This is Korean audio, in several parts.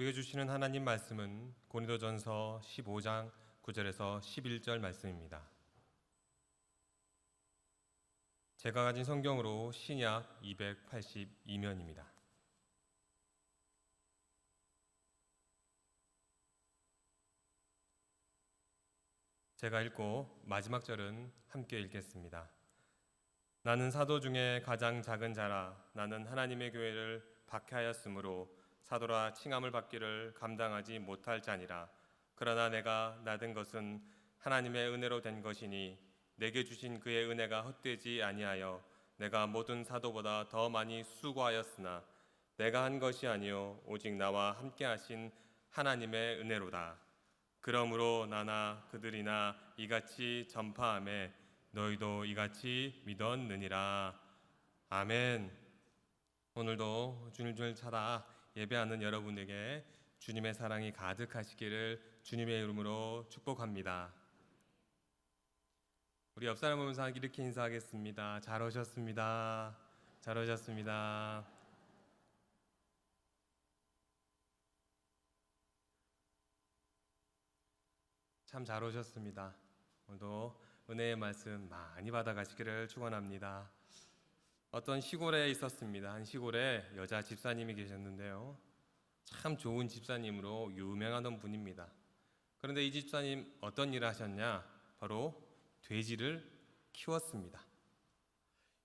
우리에게 주시는 하나님 말씀은 고린도전서 15장 9절에서 11절 말씀입니다. 제가 가진 성경으로 신약 282면입니다. 제가 읽고 마지막 절은 함께 읽겠습니다. 나는 사도 중에 가장 작은 자라. 나는 하나님의 교회를 박해하였으므로 사도라 칭함을 받기를 감당하지 못할 자니라. 그러나 내가 나된 것은 하나님의 은혜로 된 것이니 내게 주신 그의 은혜가 헛되지 아니하여 내가 모든 사도보다 더 많이 수고하였으나 내가 한 것이 아니요 오직 나와 함께 하신 하나님의 은혜로다. 그러므로 나나 그들이나 이같이 전파하매 너희도 이같이 믿었느니라. 아멘. 오늘도 주님을 찾아 예배하는 여러분에게 주님의 사랑이 가득하시기를 주님의 이름으로 축복합니다. 우리 옆 사람 보면서 이렇게 인사하겠습니다. 잘 오셨습니다. 잘 오셨습니다. 참 잘 오셨습니다. 오늘도 은혜의 말씀 많이 받아가시기를 축원합니다. 어떤 시골에 있었습니다. 한 시골에 여자 집사님이 계셨는데요, 참 좋은 집사님으로 유명하던 분입니다. 그런데 이 집사님 어떤 일을 하셨냐? 바로 돼지를 키웠습니다.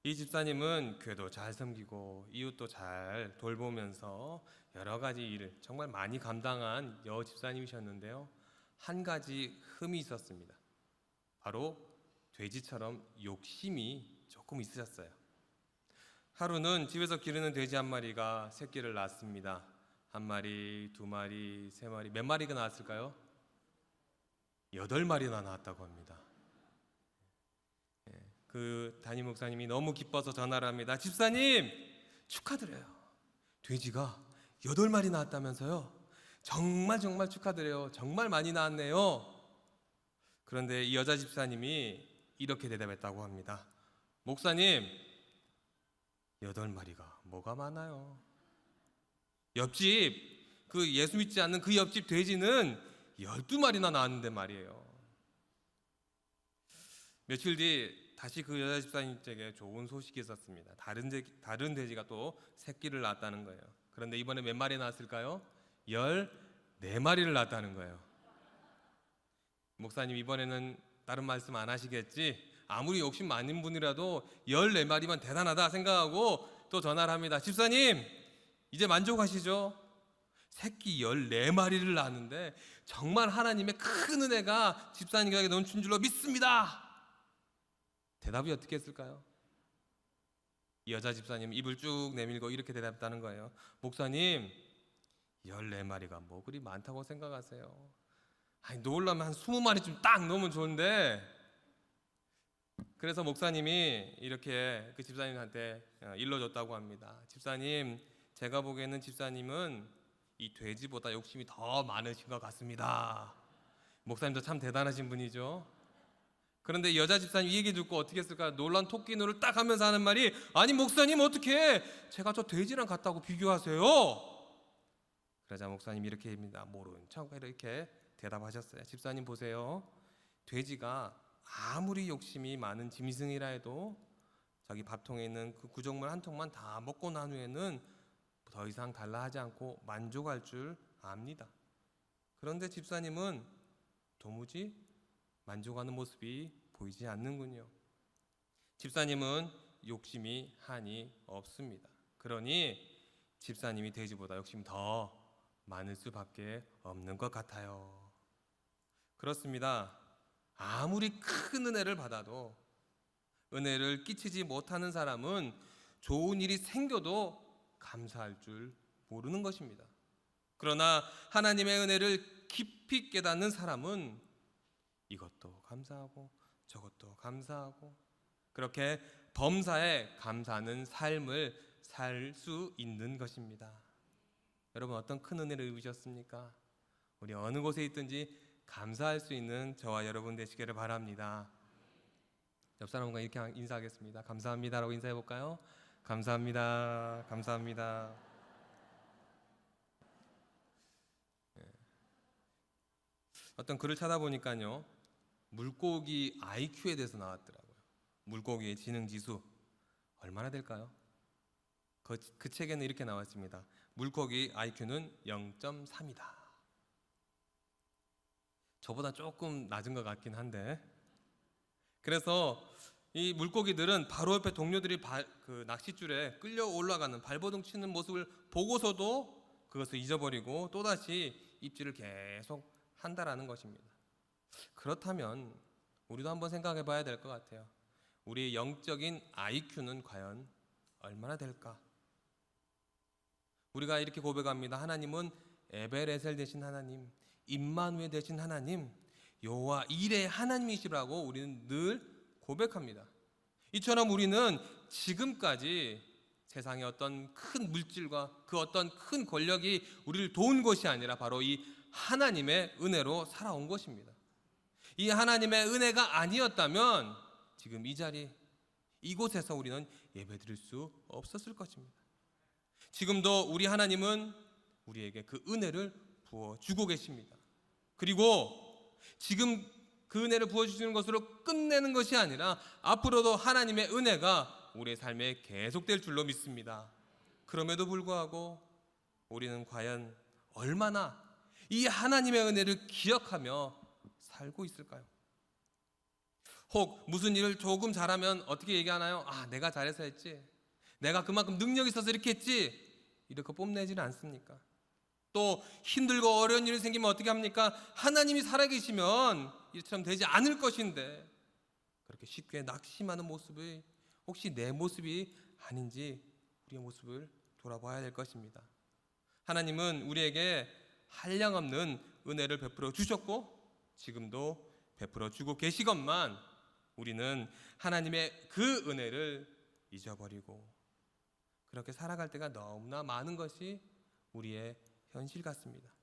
이 집사님은 교회도 잘 섬기고 이웃도 잘 돌보면서 여러 가지 일을 정말 많이 감당한 여 집사님이셨는데요, 한 가지 흠이 있었습니다. 바로 돼지처럼 욕심이 조금 있으셨어요. 하루는 집에서 기르는 돼지 한 마리가 새끼를 낳습니다. 한 마리, 두 마리, 세 마리, 몇 마리가 낳았을까요? 8마리나 낳았다고 합니다. 그 담임 목사님이 너무 기뻐서 전화를 합니다. 집사님, 축하드려요. 돼지가 8마리 낳았다면서요? 정말 축하드려요. 정말 많이 낳았네요. 그런데 이 여자 집사님이 이렇게 대답했다고 합니다. 목사님, 8마리가 뭐가 많아요? 옆집, 그 예수 믿지 않는 그 옆집 돼지는 12마리나 낳았는데 말이에요. 며칠 뒤 다시 그 여자 집사님에게 좋은 소식이 있었습니다. 다른 돼지가 또 새끼를 낳았다는 거예요. 그런데 이번에 몇 마리 낳았을까요? 14마리를 낳았다는 거예요. 목사님, 이번에는 다른 말씀 안 하시겠지? 아무리 욕심 많은 분이라도 14마리만 대단하다 생각하고 또 전화를 합니다. 집사님, 이제 만족하시죠? 새끼 14마리를 낳았는데 정말 하나님의 큰 은혜가 집사님에게 넘친 줄로 믿습니다. 대답이 어떻게 했을까요? 이 여자 집사님 입을 쭉 내밀고 이렇게 대답했다는 거예요. 목사님, 14마리가 뭐 그리 많다고 생각하세요? 아니, 놓으려면 한 20마리쯤 딱 넣으면 좋은데. 그래서 목사님이 이렇게 그 집사님한테 일러줬다고 합니다. 집사님, 제가 보기에는 집사님은 이 돼지보다 욕심이 더 많으신 것 같습니다. 목사님도 참 대단하신 분이죠. 그런데 이 여자 집사님 이 얘기 듣고 어떻게 했을까? 놀란 토끼 눈을 딱 하면서 하는 말이, 아니 목사님, 어떻게 제가 저 돼지랑 같다고 비교하세요? 그러자 목사님이 이렇게 합니다. 모른 척 이렇게 대답하셨어요. 집사님 보세요. 돼지가 아무리 욕심이 많은 짐승이라 해도 자기 밥통에 있는 그 구정물 한 통만 다 먹고 난 후에는 더 이상 달라 하지 않고 만족할 줄 압니다. 그런데 집사님은 도무지 만족하는 모습이 보이지 않는군요. 집사님은 욕심이 한이 없습니다. 그러니 집사님이 돼지보다 욕심이 더 많을 수밖에 없는 것 같아요. 그렇습니다. 아무리 큰 은혜를 받아도 은혜를 끼치지 못하는 사람은 좋은 일이 생겨도 감사할 줄 모르는 것입니다. 그러나 하나님의 은혜를 깊이 깨닫는 사람은 이것도 감사하고 저것도 감사하고 그렇게 범사에 감사하는 삶을 살 수 있는 것입니다. 여러분, 어떤 큰 은혜를 입으셨습니까? 우리 어느 곳에 있든지 감사할 수 있는 저와 여러분 되시기를 바랍니다. 옆 사람과 이렇게 인사하겠습니다. 감사합니다라고 인사해 볼까요? 감사합니다. 감사합니다. 어떤 글을 찾아보니까요, 물고기 IQ에 대해서 나왔더라고요. 물고기의 지능지수 얼마나 될까요? 그 책에는 이렇게 나왔습니다. 물고기 IQ는 0.3이다. 저보다 조금 낮은 것 같긴 한데, 그래서 이 물고기들은 바로 옆에 동료들이 그 낚싯줄에 끌려 올라가는 발버둥 치는 모습을 보고서도 그것을 잊어버리고 또다시 입질을 계속 한다라는 것입니다. 그렇다면 우리도 한번 생각해 봐야 될 것 같아요. 우리의 영적인 IQ는 과연 얼마나 될까? 우리가 이렇게 고백합니다. 하나님은 에벨에셀 되신 하나님, 임마누엘 되신 하나님, 여호와 이레의 하나님이시라고 우리는 늘 고백합니다. 이처럼 우리는 지금까지 세상의 어떤 큰 물질과 그 어떤 큰 권력이 우리를 도운 것이 아니라 바로 이 하나님의 은혜로 살아온 것입니다. 이 하나님의 은혜가 아니었다면 지금 이 자리, 이곳에서 우리는 예배드릴 수 없었을 것입니다. 지금도 우리 하나님은 우리에게 그 은혜를 부어주고 계십니다. 그리고 지금 그 은혜를 부어주시는 것으로 끝내는 것이 아니라 앞으로도 하나님의 은혜가 우리의 삶에 계속될 줄로 믿습니다. 그럼에도 불구하고 우리는 과연 얼마나 이 하나님의 은혜를 기억하며 살고 있을까요? 혹 무슨 일을 조금 잘하면 어떻게 얘기하나요? 아, 내가 잘해서 했지, 내가 그만큼 능력이 있어서 이렇게 했지, 이렇게 뽐내지는 않습니까? 또 힘들고 어려운 일이 생기면 어떻게 합니까? 하나님이 살아계시면 이처럼 되지 않을 것인데, 그렇게 쉽게 낙심하는 모습이 혹시 내 모습이 아닌지 우리의 모습을 돌아봐야 될 것입니다. 하나님은 우리에게 한량없는 은혜를 베풀어 주셨고 지금도 베풀어 주고 계시건만 우리는 하나님의 그 은혜를 잊어버리고 그렇게 살아갈 때가 너무나 많은 것이 우리의 현실 같습니다.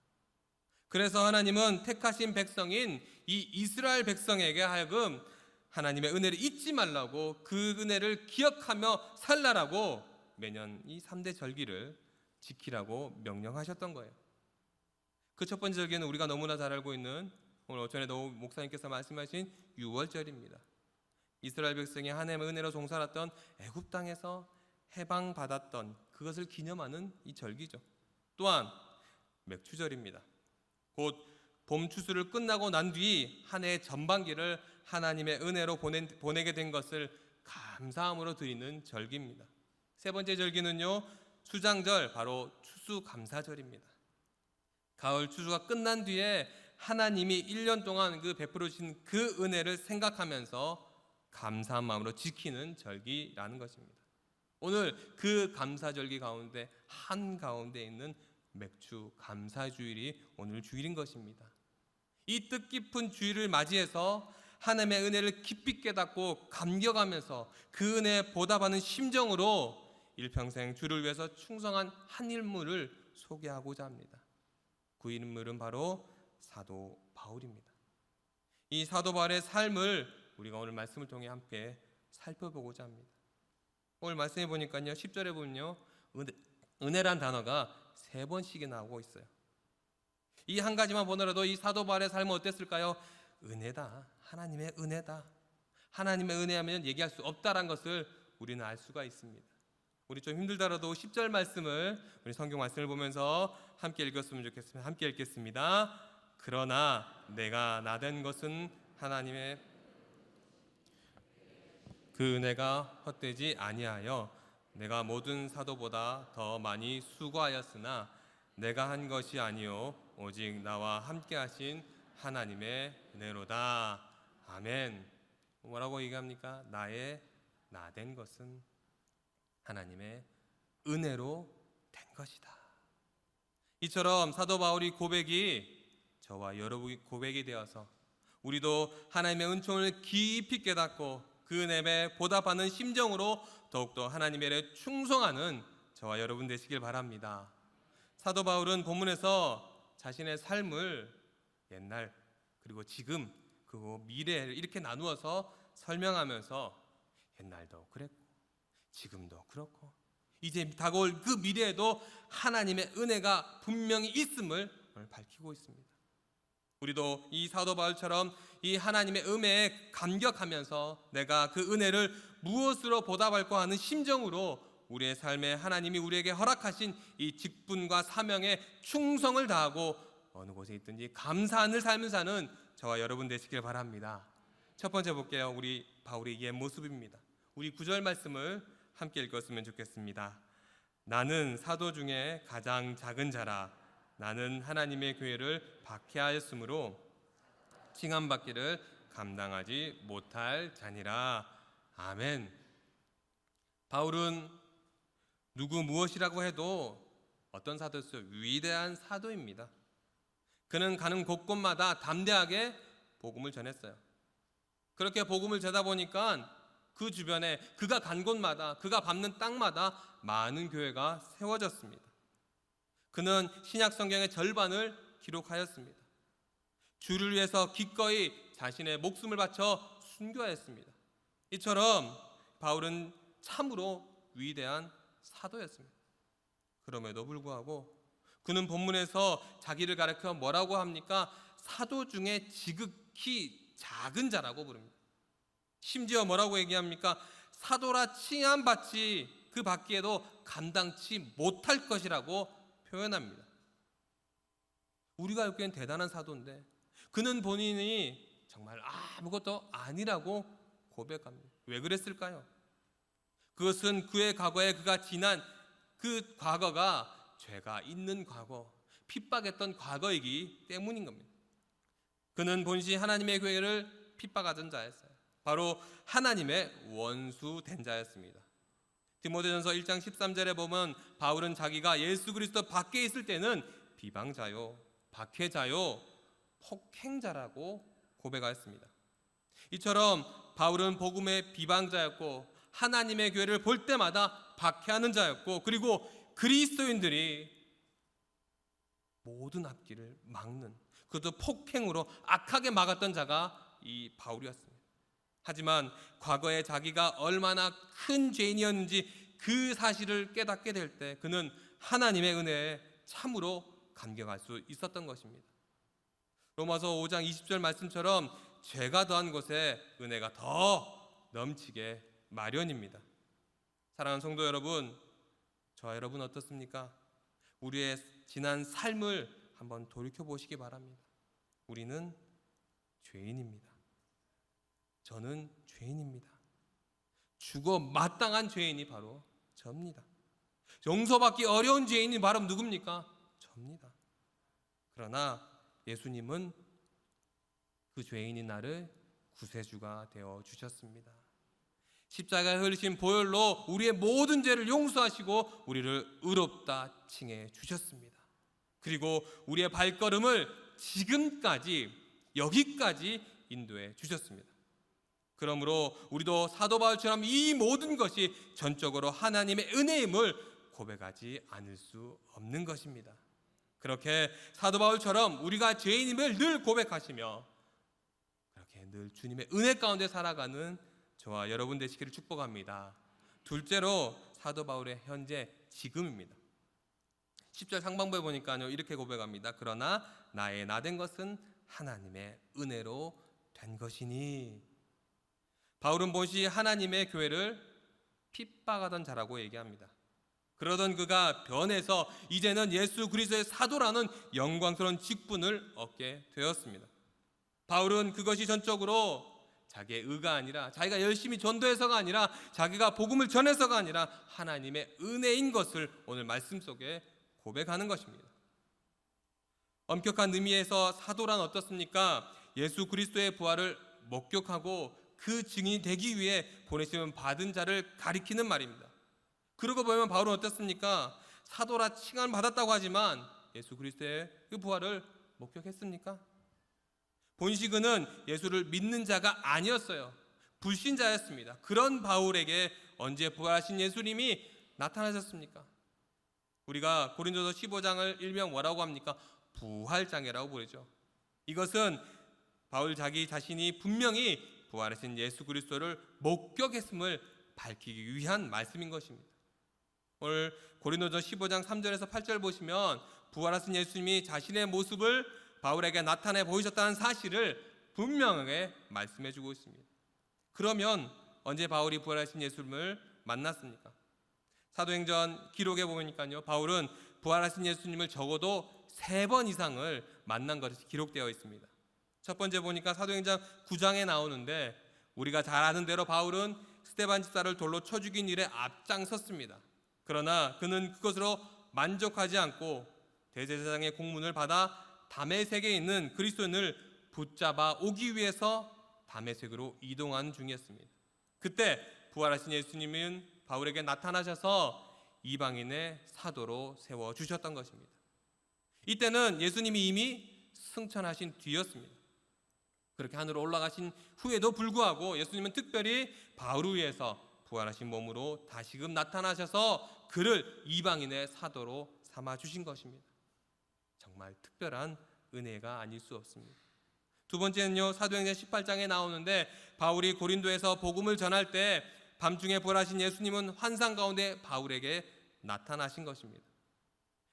그래서 하나님은 택하신 백성인 이 이스라엘 백성에게 하여금 하나님의 은혜를 잊지 말라고, 그 은혜를 기억하며 살라라고 매년 이 3대 절기를 지키라고 명령하셨던 거예요. 그 첫 번째 절기는 우리가 너무나 잘 알고 있는 오늘 전에도 목사님께서 말씀하신 유월절입니다. 이스라엘 백성이 하나님의 은혜로 종살았던 애굽 땅에서 해방받았던 그것을 기념하는 이 절기죠. 또한 맥추절입니다. 곧 봄 추수를 끝나고 난 뒤 한 해의 전반기를 하나님의 은혜로 보내게 된 것을 감사함으로 드리는 절기입니다. 세 번째 절기는요, 수장절, 바로 추수감사절입니다. 가을 추수가 끝난 뒤에 하나님이 1년 동안 그 베풀어 주신 그 은혜를 생각하면서 감사한 마음으로 지키는 절기라는 것입니다. 오늘 그 감사절기 가운데 한가운데 있는 맥추 감사주일이 오늘 주일인 것입니다. 이 뜻깊은 주일을 맞이해서 하나님의 은혜를 깊이 깨닫고 감격하면서 그 은혜에 보답하는 심정으로 일평생 주를 위해서 충성한 한 인물을 소개하고자 합니다. 그 인물은 바로 사도 바울입니다. 이 사도 바울의 삶을 우리가 오늘 말씀을 통해 함께 살펴보고자 합니다. 오늘 말씀해 보니까요, 10절에 보면요, 은혜란 단어가 3번씩이 나오고 있어요. 이 한 가지만 보더라도 이 사도 바울의 삶은 어땠을까요? 은혜다, 하나님의 은혜다, 하나님의 은혜하면 얘기할 수 없다라는 것을 우리는 알 수가 있습니다. 우리 좀 힘들더라도 10절 말씀을, 우리 성경 말씀을 보면서 함께 읽었으면 좋겠습니다. 함께 읽겠습니다. 그러나 내가 나된 것은 하나님의 그 은혜가 헛되지 아니하여 내가 모든 사도보다 더 많이 수고하였으나 내가 한 것이 아니요 오직 나와 함께 하신 하나님의 은혜로다. 아멘. 뭐라고 얘기합니까? 나된 것은 하나님의 은혜로 된 것이다. 이처럼 사도 바울의 고백이 저와 여러분의 고백이 되어서 우리도 하나님의 은총을 깊이 깨닫고 그 은혜에 보답하는 심정으로 더욱더 하나님의 은혜에 충성하는 저와 여러분 되시길 바랍니다. 사도 바울은 본문에서 자신의 삶을 옛날 그리고 지금 그리고 미래를 이렇게 나누어서 설명하면서 옛날도 그랬고 지금도 그렇고 이제 다가올 그 미래에도 하나님의 은혜가 분명히 있음을 밝히고 있습니다. 우리도 이 사도 바울처럼 이 하나님의 은혜에 감격하면서 내가 그 은혜를 무엇으로 보답할까 하는 심정으로 우리의 삶에 하나님이 우리에게 허락하신 이 직분과 사명에 충성을 다하고 어느 곳에 있든지 감사하는 삶을 사는 저와 여러분 되시길 바랍니다. 첫 번째 볼게요. 우리 바울의 옛 모습입니다. 우리 9절 말씀을 함께 읽었으면 좋겠습니다. 나는 사도 중에 가장 작은 자라. 나는 하나님의 교회를 박해하였으므로 칭함받기를 감당하지 못할 자니라. 아멘. 바울은 누구 무엇이라고 해도 어떤 사도였어요? 위대한 사도입니다. 그는 가는 곳곳마다 담대하게 복음을 전했어요. 그렇게 복음을 전하다 보니까 그 주변에 그가 간 곳마다, 그가 밟는 땅마다 많은 교회가 세워졌습니다. 그는 신약 성경의 절반을 기록하였습니다. 주를 위해서 기꺼이 자신의 목숨을 바쳐 순교하였습니다. 이처럼 바울은 참으로 위대한 사도였습니다. 그럼에도 불구하고 그는 본문에서 자기를 가리켜 뭐라고 합니까? 사도 중에 지극히 작은 자라고 부릅니다. 심지어 뭐라고 얘기합니까? 사도라 칭함받지 그 받기에도 감당치 못할 것이라고 표현합니다. 우리가 알기엔 대단한 사도인데 그는 본인이 정말 아무것도 아니라고 고백합니다. 왜 그랬을까요? 그것은 그의 과거에 그가 지난 그 과거가 죄가 있는 과거, 핍박했던 과거이기 때문인 겁니다. 그는 본시 하나님의 교회를 핍박하던 자였어요. 바로 하나님의 원수 된 자였습니다. 디모데전서 1장 13절에 보면 바울은 자기가 예수 그리스도 밖에 있을 때는 비방자요, 박해자요, 폭행자라고 고백하였습니다. 이처럼 바울은 복음의 비방자였고 하나님의 교회를 볼 때마다 박해하는 자였고 그리고 그리스도인들이 모든 앞길을 막는 그것도 폭행으로 악하게 막았던 자가 이 바울이었습니다. 하지만 과거에 자기가 얼마나 큰 죄인이었는지 그 사실을 깨닫게 될 때 그는 하나님의 은혜에 참으로 감격할 수 있었던 것입니다. 로마서 5장 20절 말씀처럼 죄가 더한 곳에 은혜가 더 넘치게 마련입니다. 사랑하는 성도 여러분, 저와 여러분 어떻습니까? 우리의 지난 삶을 한번 돌이켜 보시기 바랍니다. 우리는 죄인입니다. 저는 죄인입니다. 죽어 마땅한 죄인이 바로 저입니다. 용서받기 어려운 죄인이 바로 누굽니까? 저입니다. 그러나 예수님은 그 죄인인 나를 구세주가 되어 주셨습니다. 십자가에 흘리신 보혈로 우리의 모든 죄를 용서하시고 우리를 의롭다 칭해 주셨습니다. 그리고 우리의 발걸음을 지금까지 여기까지 인도해 주셨습니다. 그러므로 우리도 사도 바울처럼 이 모든 것이 전적으로 하나님의 은혜임을 고백하지 않을 수 없는 것입니다. 그렇게 사도 바울처럼 우리가 죄인임을 늘 고백하시며 그렇게 늘 주님의 은혜 가운데 살아가는 저와 여러분 되시기를 축복합니다. 둘째로 사도 바울의 현재 지금입니다. 10절 상반부에 보니까요 이렇게 고백합니다. 그러나 나의 나된 것은 하나님의 은혜로 된 것이니. 바울은 본시 하나님의 교회를 핍박하던 자라고 얘기합니다. 그러던 그가 변해서 이제는 예수 그리스도의 사도라는 영광스러운 직분을 얻게 되었습니다. 바울은 그것이 전적으로 자기의 의가 아니라 자기가 열심히 전도해서가 아니라 자기가 복음을 전해서가 아니라 하나님의 은혜인 것을 오늘 말씀 속에 고백하는 것입니다. 엄격한 의미에서 사도란 어떻습니까? 예수 그리스도의 부활을 목격하고 그 증인이 되기 위해 보내심을 받은 자를 가리키는 말입니다. 그러고 보면 바울은 어떻습니까? 사도라 칭함을 받았다고 하지만 예수 그리스도의 그 부활을 목격했습니까? 본시 그는 예수를 믿는 자가 아니었어요. 불신자였습니다. 그런 바울에게 언제 부활하신 예수님이 나타나셨습니까? 우리가 고린도서 15장을 일명 뭐라고 합니까? 부활장애라고 부르죠. 이것은 바울 자기 자신이 분명히 부활하신 예수 그리스도를 목격했음을 밝히기 위한 말씀인 것입니다. 오늘 고린도서 15장 3절에서 8절 보시면 부활하신 예수님이 자신의 모습을 바울에게 나타내 보이셨다는 사실을 분명하게 말씀해 주고 있습니다. 그러면 언제 바울이 부활하신 예수님을 만났습니까? 사도행전 기록에 보니까요, 바울은 부활하신 예수님을 적어도 3번 이상을 만난 것이 기록되어 있습니다. 첫 번째 보니까 사도행전 9장에 나오는데, 우리가 잘 아는 대로 바울은 스데반 집사를 돌로 쳐 죽인 일에 앞장섰습니다. 그러나 그는 그것으로 만족하지 않고 대제사장의 공문을 받아 다메섹에 있는 그리스도인을 붙잡아 오기 위해서 다메섹으로 이동하는 중이었습니다. 그때 부활하신 예수님은 바울에게 나타나셔서 이방인의 사도로 세워주셨던 것입니다. 이때는 예수님이 이미 승천하신 뒤였습니다. 그렇게 하늘로 올라가신 후에도 불구하고 예수님은 특별히 바울을 위해서 부활하신 몸으로 다시금 나타나셔서 그를 이방인의 사도로 삼아주신 것입니다. 정말 특별한 은혜가 아닐 수 없습니다. 두 번째는요, 사도행전 18장에 나오는데, 바울이 고린도에서 복음을 전할 때 밤중에 부활하신 예수님은 환상 가운데 바울에게 나타나신 것입니다.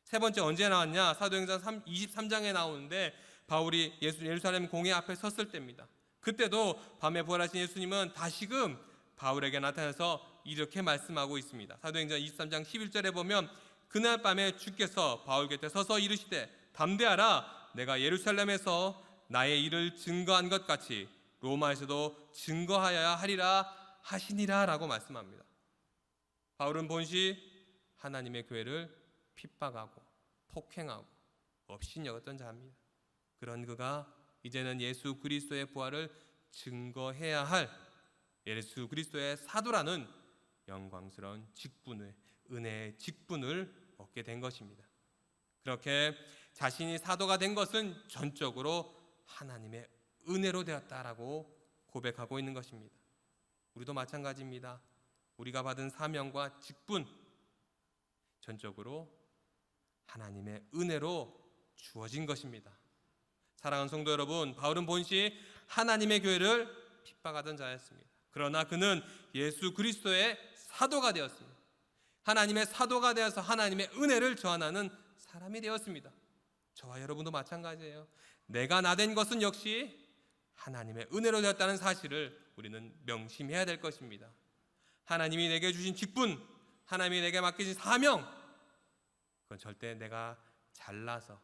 세 번째 언제 나왔냐? 사도행전 23장에 나오는데, 바울이 예루살렘 공회 앞에 섰을 때입니다. 그때도 밤에 부활하신 예수님은 다시금 바울에게 나타나서 이렇게 말씀하고 있습니다. 사도행전 23장 11절에 보면, 그날 밤에 주께서 바울 곁에 서서 이르시되 담대하라, 내가 예루살렘에서 나의 일을 증거한 것 같이 로마에서도 증거하여야 하리라 하시니라 라고 말씀합니다. 바울은 본시 하나님의 교회를 핍박하고 폭행하고 업신여겼던 자입니다. 그런 그가 이제는 예수 그리스도의 부활을 증거해야 할 예수 그리스도의 사도라는 영광스러운 직분을, 은혜의 직분을 얻게 된 것입니다. 그렇게 자신이 사도가 된 것은 전적으로 하나님의 은혜로 되었다라고 고백하고 있는 것입니다. 우리도 마찬가지입니다. 우리가 받은 사명과 직분, 전적으로 하나님의 은혜로 주어진 것입니다. 사랑하는 성도 여러분, 바울은 본시 하나님의 교회를 핍박하던 자였습니다. 그러나 그는 예수 그리스도의 사도가 되었습니다. 하나님의 사도가 되어서 하나님의 은혜를 전하는 사람이 되었습니다. 저와 여러분도 마찬가지예요. 내가 나된 것은 역시 하나님의 은혜로 되었다는 사실을 우리는 명심해야 될 것입니다. 하나님이 내게 주신 직분, 하나님이 내게 맡기신 사명, 그건 절대 내가 잘나서,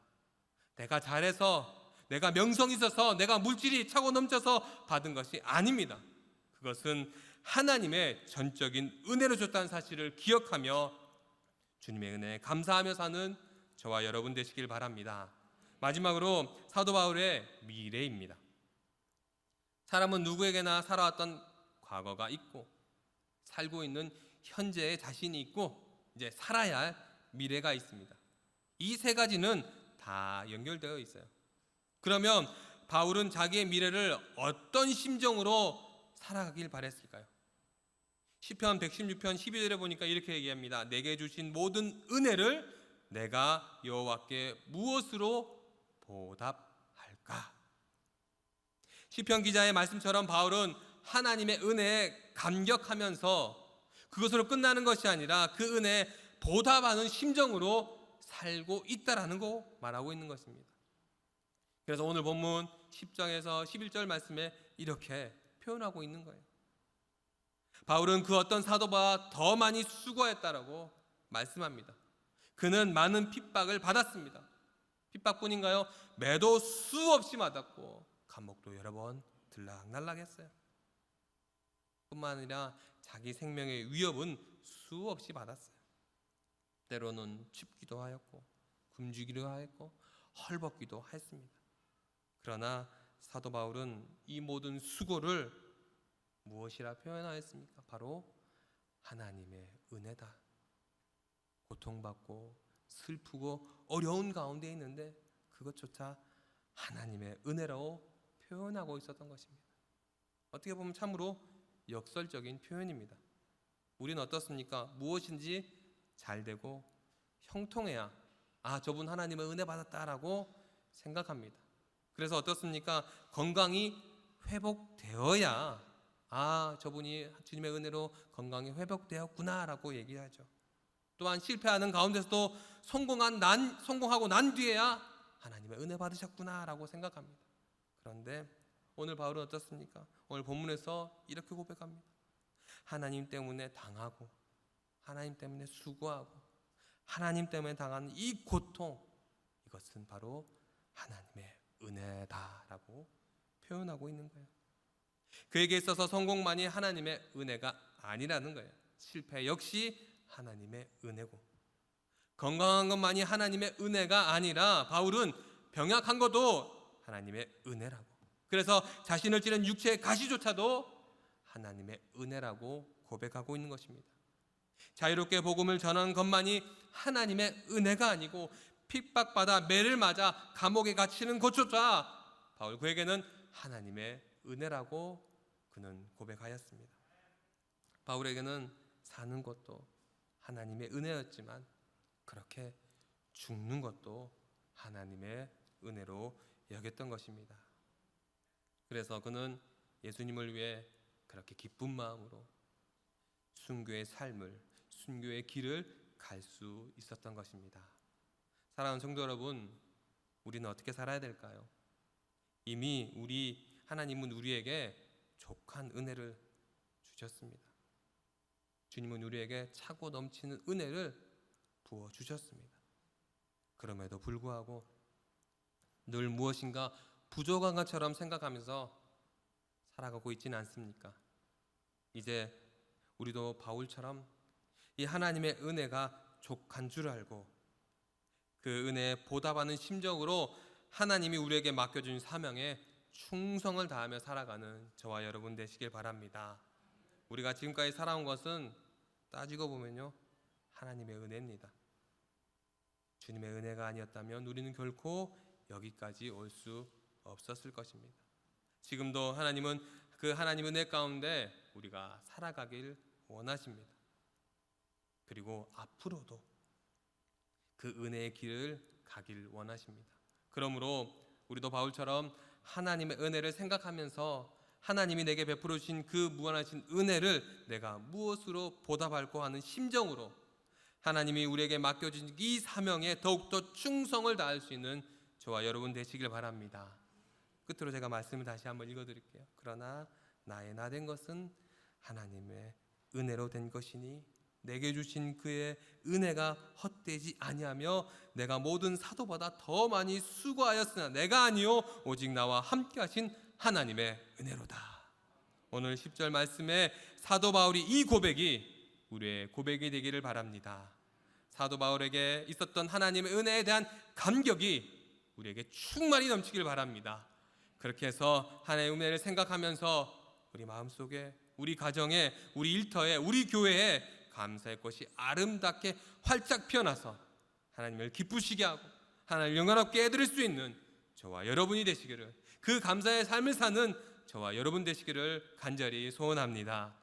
내가 잘해서, 내가 명성이 있어서, 내가 물질이 차고 넘쳐서 받은 것이 아닙니다. 그것은 하나님의 전적인 은혜로 줬다는 사실을 기억하며 주님의 은혜에 감사하며 사는 저와 여러분 되시길 바랍니다. 마지막으로 사도 바울의 미래입니다. 사람은 누구에게나 살아왔던 과거가 있고, 살고 있는 현재의 자신이 있고, 이제 살아야 할 미래가 있습니다. 이 세 가지는 다 연결되어 있어요. 그러면 바울은 자기의 미래를 어떤 심정으로 살아가길 바랬을까요? 시편 116편 12절에 보니까 이렇게 얘기합니다. 내게 주신 모든 은혜를 내가 여호와께 무엇으로 보답할까? 시편 기자의 말씀처럼 바울은 하나님의 은혜에 감격하면서 그것으로 끝나는 것이 아니라 그 은혜에 보답하는 심정으로 살고 있다라는 거 말하고 있는 것입니다. 그래서 오늘 본문 10장에서 11절 말씀에 이렇게 표현하고 있는 거예요. 바울은 그 어떤 사도보다 더 많이 수고했다라고 말씀합니다. 그는 많은 핍박을 받았습니다. 핍박뿐인가요? 매도 수없이 맞았고 감옥도 여러 번 들락날락했어요. 뿐만 아니라 자기 생명의 위협은 수없이 받았어요. 때로는 춥기도 하였고 굶주기도 하였고 헐벗기도 했습니다. 그러나 사도 바울은 이 모든 수고를 무엇이라 표현하였습니까? 바로 하나님의 은혜다. 고통받고 슬프고 어려운 가운데 있는데 그것조차 하나님의 은혜라고 표현하고 있었던 것입니다. 어떻게 보면 참으로 역설적인 표현입니다. 우리는 어떻습니까? 무엇인지 잘 되고 형통해야 저분 하나님의 은혜 받았다라고 생각합니다. 그래서 어떻습니까? 건강이 회복되어야 저분이 주님의 은혜로 건강이 회복되었구나라고 얘기하죠. 또한 실패하는 가운데서도 성공하고 난 뒤에야 하나님의 은혜 받으셨구나라고 생각합니다. 그런데 오늘 바울은 어떻습니까? 오늘 본문에서 이렇게 고백합니다. 하나님 때문에 당하고 하나님 때문에 수고하고 하나님 때문에 당하는 이 고통, 이것은 바로 하나님의 은혜다라고 표현하고 있는 거예요. 그에게 있어서 성공만이 하나님의 은혜가 아니라는 거예요. 실패 역시 하나님의 은혜고, 건강한 것만이 하나님의 은혜가 아니라 바울은 병약한 것도 하나님의 은혜라고, 그래서 자신을 찌른 육체의 가시조차도 하나님의 은혜라고 고백하고 있는 것입니다. 자유롭게 복음을 전하는 것만이 하나님의 은혜가 아니고 핍박받아 매를 맞아 감옥에 갇히는 것조차 바울 그에게는 하나님의 은혜라고 그는 고백하였습니다. 바울에게는 사는 것도 하나님의 은혜였지만 그렇게 죽는 것도 하나님의 은혜로 여겼던 것입니다. 그래서 그는 예수님을 위해 그렇게 기쁜 마음으로 순교의 삶을, 순교의 길을 갈 수 있었던 것입니다. 사랑하는 성도 여러분, 우리는 어떻게 살아야 될까요? 이미 하나님은 우리에게 족한 은혜를 주셨습니다. 주님은 우리에게 차고 넘치는 은혜를 부어주셨습니다. 그럼에도 불구하고 늘 무엇인가 부족한 것처럼 생각하면서 살아가고 있지는 않습니까? 이제 우리도 바울처럼 이 하나님의 은혜가 족한 줄 알고 그 은혜에 보답하는 심정으로 하나님이 우리에게 맡겨준 사명에 충성을 다하며 살아가는 저와 여러분 되시길 바랍니다. 우리가 지금까지 살아온 것은 따지고 보면요, 하나님의 은혜입니다. 주님의 은혜가 아니었다면 우리는 결코 여기까지 올 수 없었을 것입니다. 지금도 하나님은 그 하나님의 은혜 가운데 우리가 살아가길 원하십니다. 그리고 앞으로도 그 은혜의 길을 가길 원하십니다. 그러므로 우리도 바울처럼 하나님의 은혜를 생각하면서 하나님이 내게 베풀어 주신 그 무한하신 은혜를 내가 무엇으로 보답할까 하는 심정으로 하나님이 우리에게 맡겨준 이 사명에 더욱더 충성을 다할 수 있는 저와 여러분 되시길 바랍니다. 끝으로 제가 말씀을 다시 한번 읽어드릴게요. 그러나 나의 나 된 것은 하나님의 은혜로 된 것이니 내게 주신 그의 은혜가 헛되지 아니하며 내가 모든 사도보다 더 많이 수고하였으나 내가 아니요 오직 나와 함께 하신 하나님의 은혜로다. 오늘 10절 말씀에 사도 바울이 이 고백이 우리의 고백이 되기를 바랍니다. 사도 바울에게 있었던 하나님의 은혜에 대한 감격이 우리에게 충만히 넘치길 바랍니다. 그렇게 해서 하나님의 은혜를 생각하면서 우리 마음속에, 우리 가정에, 우리 일터에, 우리 교회에 감사의 꽃이 아름답게 활짝 피어나서 하나님을 기쁘시게 하고 하나님을 영원하게 해드릴 수 있는 저와 여러분이 되시기를, 그 감사의 삶을 사는 저와 여러분 되시기를 간절히 소원합니다.